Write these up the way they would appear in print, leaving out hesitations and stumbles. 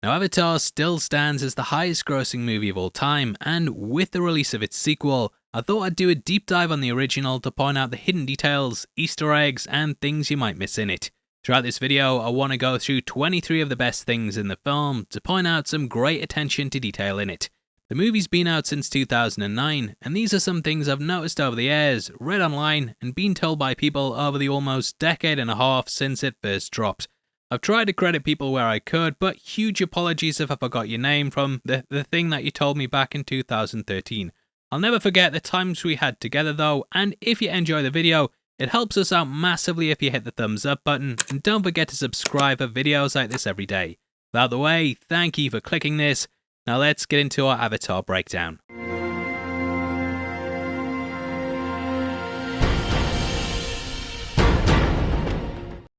Now, Avatar still stands as the highest grossing movie of all time, and with the release of its sequel, I thought I'd do a deep dive on the original to point out the hidden details, Easter eggs, and things you might miss in it. Throughout this video, I want to go through 23 of the best things in the film to point out some great attention to detail in it. The movie's been out since 2009, and these are some things I've noticed over the years, read online, and been told by people over the almost decade and a half since it first dropped. I've tried to credit people where I could, but huge apologies if I forgot your name from the thing that you told me back in 2013. I'll never forget the times we had together though, and if you enjoy the video, it helps us out massively if you hit the thumbs up button, and don't forget to subscribe for videos like this every day. Without the way, thank you for clicking this. Now let's get into our Avatar breakdown.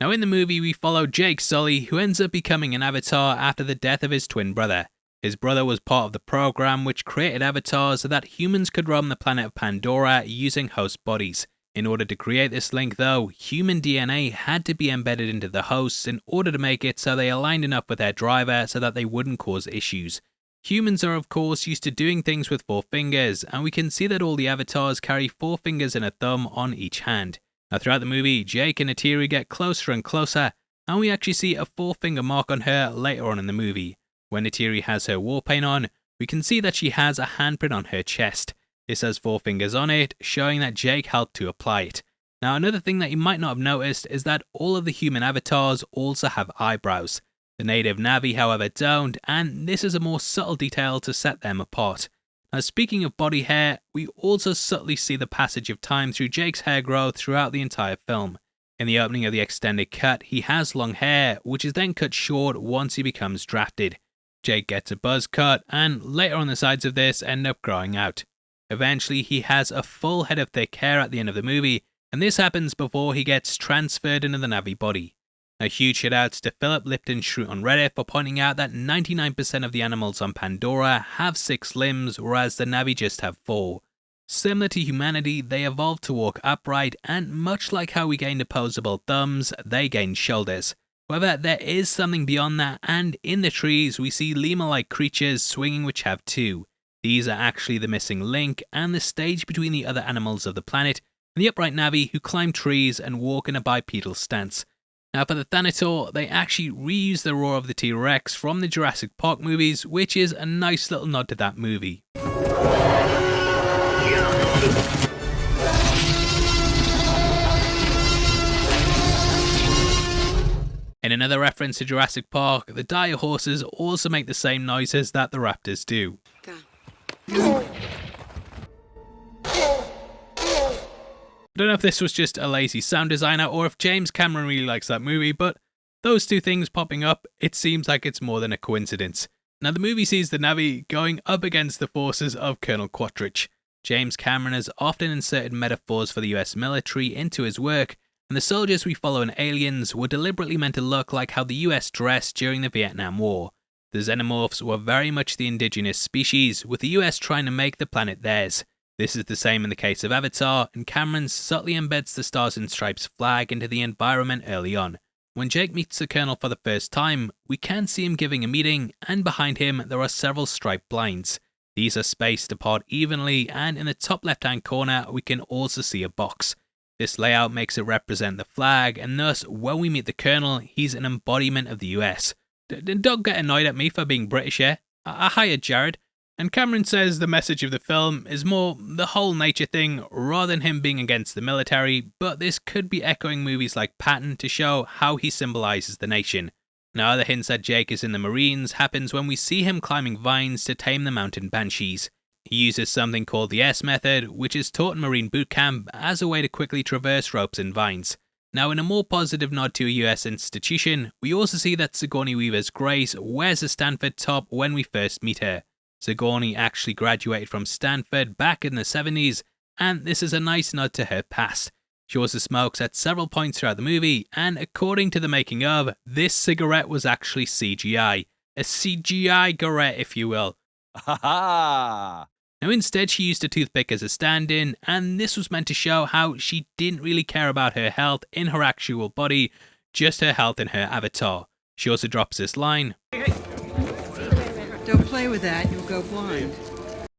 Now in the movie we follow Jake Sully, who ends up becoming an Avatar after the death of his twin brother. His brother was part of the program which created avatars so that humans could roam the planet of Pandora using host bodies. In order to create this link though, human DNA had to be embedded into the hosts in order to make it so they aligned enough with their driver so that they wouldn't cause issues. Humans are of course used to doing things with 4 fingers, and we can see that all the avatars carry 4 fingers and a thumb on each hand. Now throughout the movie, Jake and Neytiri get closer and closer, and we actually see a 4-finger mark on her later on in the movie. When Neytiri has her war paint on, we can see that she has a handprint on her chest. This has 4 fingers on it, showing that Jake helped to apply it. Now another thing that you might not have noticed is that all of the human avatars also have eyebrows. The native Navi however don't, and this is a more subtle detail to set them apart. Now speaking of body hair, we also subtly see the passage of time through Jake's hair growth throughout the entire film. In the opening of the extended cut, he has long hair, which is then cut short once he becomes drafted. Jake gets a buzz cut, and later on the sides of this end up growing out. Eventually he has a full head of thick hair at the end of the movie, and this happens before he gets transferred into the Navi body. A huge shoutouts to Philip Lipton Shroot on Reddit for pointing out that 99% of the animals on Pandora have 6 limbs, whereas the Navi just have 4. Similar to humanity, they evolved to walk upright, and much like how we gained opposable thumbs, they gained shoulders. However, there is something beyond that, and in the trees we see lemur-like creatures swinging which have 2. These are actually the missing link, and the stage between the other animals of the planet, and the upright Navi who climb trees and walk in a bipedal stance. Now for the Thanator, they actually reuse the roar of the T-Rex from the Jurassic Park movies, which is a nice little nod to that movie. In another reference to Jurassic Park, the dire horses also make the same noises that the raptors do. I don't know if this was just a lazy sound designer or if James Cameron really likes that movie, but those 2 things popping up, it seems like it's more than a coincidence. Now the movie sees the Navi going up against the forces of Colonel Quattridge. James Cameron has often inserted metaphors for the US military into his work, and the soldiers we follow in Aliens were deliberately meant to look like how the US dressed during the Vietnam War. The xenomorphs were very much the indigenous species, with the US trying to make the planet theirs. This is the same in the case of Avatar, and Cameron subtly embeds the Stars and Stripes flag into the environment early on. When Jake meets the Colonel for the first time, we can see him giving a meeting, and behind him there are several striped blinds. These are spaced apart evenly, and in the top left hand corner we can also see a box. This layout makes it represent the flag, and thus when we meet the Colonel, he's an embodiment of the US. Don't get annoyed at me for being British here. I hired Jared. And Cameron says the message of the film is more the whole nature thing rather than him being against the military, but this could be echoing movies like Patton to show how he symbolises the nation. Now other hints that Jake is in the Marines happens when we see him climbing vines to tame the mountain banshees. He uses something called the S method, which is taught in Marine boot camp as a way to quickly traverse ropes and vines. Now in a more positive nod to a US institution, we also see that Sigourney Weaver's Grace wears a Stanford top when we first meet her. Sigourney actually graduated from Stanford back in the 70s, and this is a nice nod to her past. She also smokes at several points throughout the movie, and according to the making of, this cigarette was actually CGI. A CGI garette, if you will. Ha ha! Now instead she used a toothpick as a stand-in, and this was meant to show how she didn't really care about her health in her actual body, just her health in her avatar. She also drops this line. play with that, you'll go blind.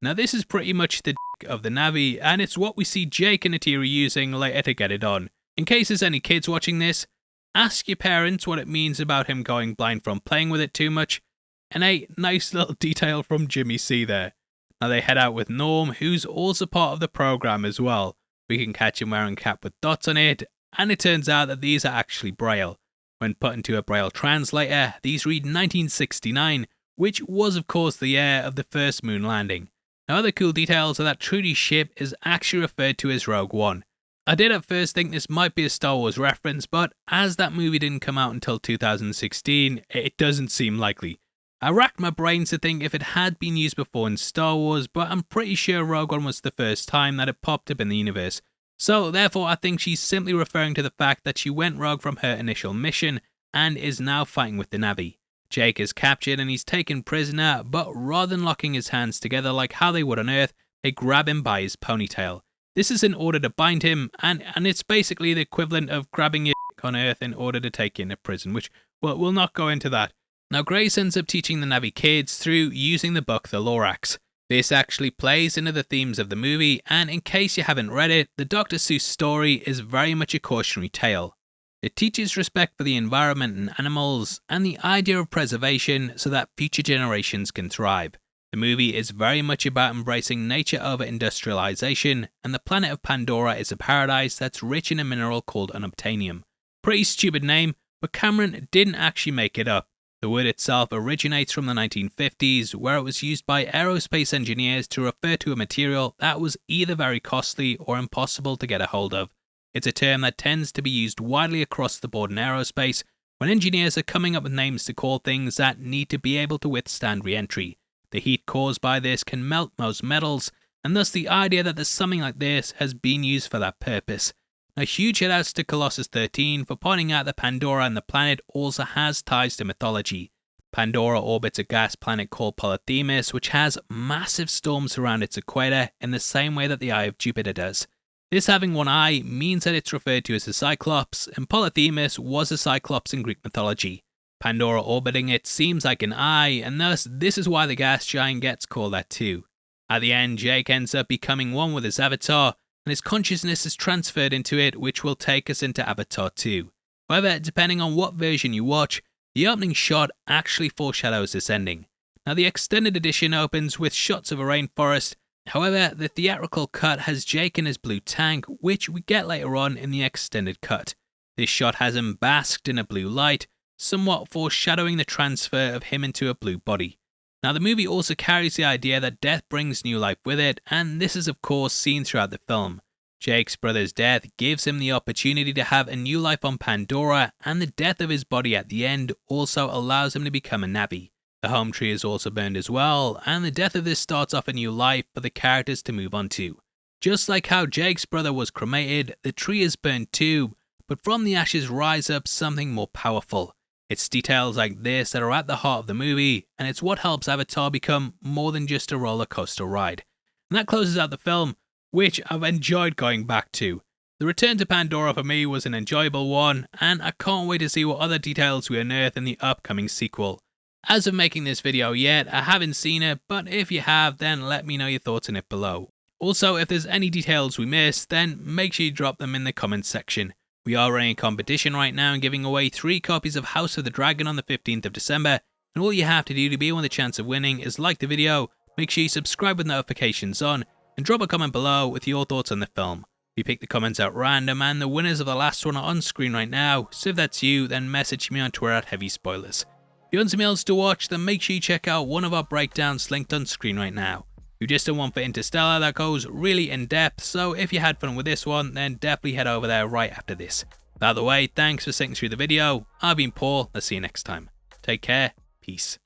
Now this is pretty much the dick of the Navi, and it's what we see Jake and Atira using later to get it on. In case there's any kids watching this, ask your parents what it means about him going blind from playing with it too much. And a nice little detail from Jimmy C there. Now they head out with Norm, who's also part of the program as well. We can catch him wearing a cap with dots on it, and it turns out that these are actually Braille. When put into a Braille translator, these read 1969, which was of course the year of the first moon landing. Now other cool details are that Trudy's ship is actually referred to as Rogue One. I did at first think this might be a Star Wars reference, but as that movie didn't come out until 2016, it doesn't seem likely. I racked my brains to think if it had been used before in Star Wars, but I'm pretty sure Rogue One was the first time that it popped up in the universe. So therefore I think she's simply referring to the fact that she went rogue from her initial mission and is now fighting with the Navi. Jake is captured and he's taken prisoner, but rather than locking his hands together like how they would on Earth, they grab him by his ponytail. This is in order to bind him, and it's basically the equivalent of grabbing your dick on Earth in order to take you into prison, which, well, we'll not go into that. Now Grace ends up teaching the Navi kids through using the book The Lorax. This actually plays into the themes of the movie, and in case you haven't read it, the Dr. Seuss story is very much a cautionary tale. It teaches respect for the environment and animals, and the idea of preservation so that future generations can thrive. The movie is very much about embracing nature over industrialization, and the planet of Pandora is a paradise that's rich in a mineral called unobtainium. Pretty stupid name, but Cameron didn't actually make it up. The word itself originates from the 1950s, where it was used by aerospace engineers to refer to a material that was either very costly or impossible to get a hold of. It's a term that tends to be used widely across the board in aerospace, when engineers are coming up with names to call things that need to be able to withstand re-entry. The heat caused by this can melt most metals, and thus the idea that there's something like this has been used for that purpose. Now, huge shoutouts to Colossus 13 for pointing out that Pandora and the planet also has ties to mythology. Pandora orbits a gas planet called Polyphemus, which has massive storms around its equator in the same way that the eye of Jupiter does. This having one eye means that it's referred to as a Cyclops, and Polyphemus was a Cyclops in Greek mythology. Pandora orbiting it seems like an eye, and thus this is why the gas giant gets called that too. At the end, Jake ends up becoming one with his avatar, and his consciousness is transferred into it, which will take us into Avatar 2. However, depending on what version you watch, the opening shot actually foreshadows this ending. Now, the extended edition opens with shots of a rainforest. However, the theatrical cut has Jake in his blue tank, which we get later on in the extended cut. This shot has him basked in a blue light, somewhat foreshadowing the transfer of him into a blue body. Now, the movie also carries the idea that death brings new life with it, and this is of course seen throughout the film. Jake's brother's death gives him the opportunity to have a new life on Pandora, and the death of his body at the end also allows him to become a Navi. The home tree is also burned as well, and the death of this starts off a new life for the characters to move on to. Just like how Jake's brother was cremated, the tree is burned too, but from the ashes rise up something more powerful. It's details like this that are at the heart of the movie, and it's what helps Avatar become more than just a roller coaster ride. And that closes out the film, which I've enjoyed going back to. The return to Pandora for me was an enjoyable one, and I can't wait to see what other details we unearth in the upcoming sequel. As of making this video yet, I haven't seen it, but if you have, then let me know your thoughts on it below. Also, if there's any details we missed, then make sure you drop them in the comments section. We are running a competition right now and giving away 3 copies of House of the Dragon on the 15th of December, and all you have to do to be on the chance of winning is like the video, make sure you subscribe with notifications on, and drop a comment below with your thoughts on the film. We pick the comments at random, and the winners of the last one are on screen right now, so if that's you, then message me on Twitter at HeavySpoilers. If you want something else to watch, then make sure you check out one of our breakdowns linked on screen right now. We've just done one for Interstellar that goes really in depth, so if you had fun with this one, then definitely head over there right after this. By the way, thanks for sitting through the video. I've been Paul, I'll see you next time. Take care, peace.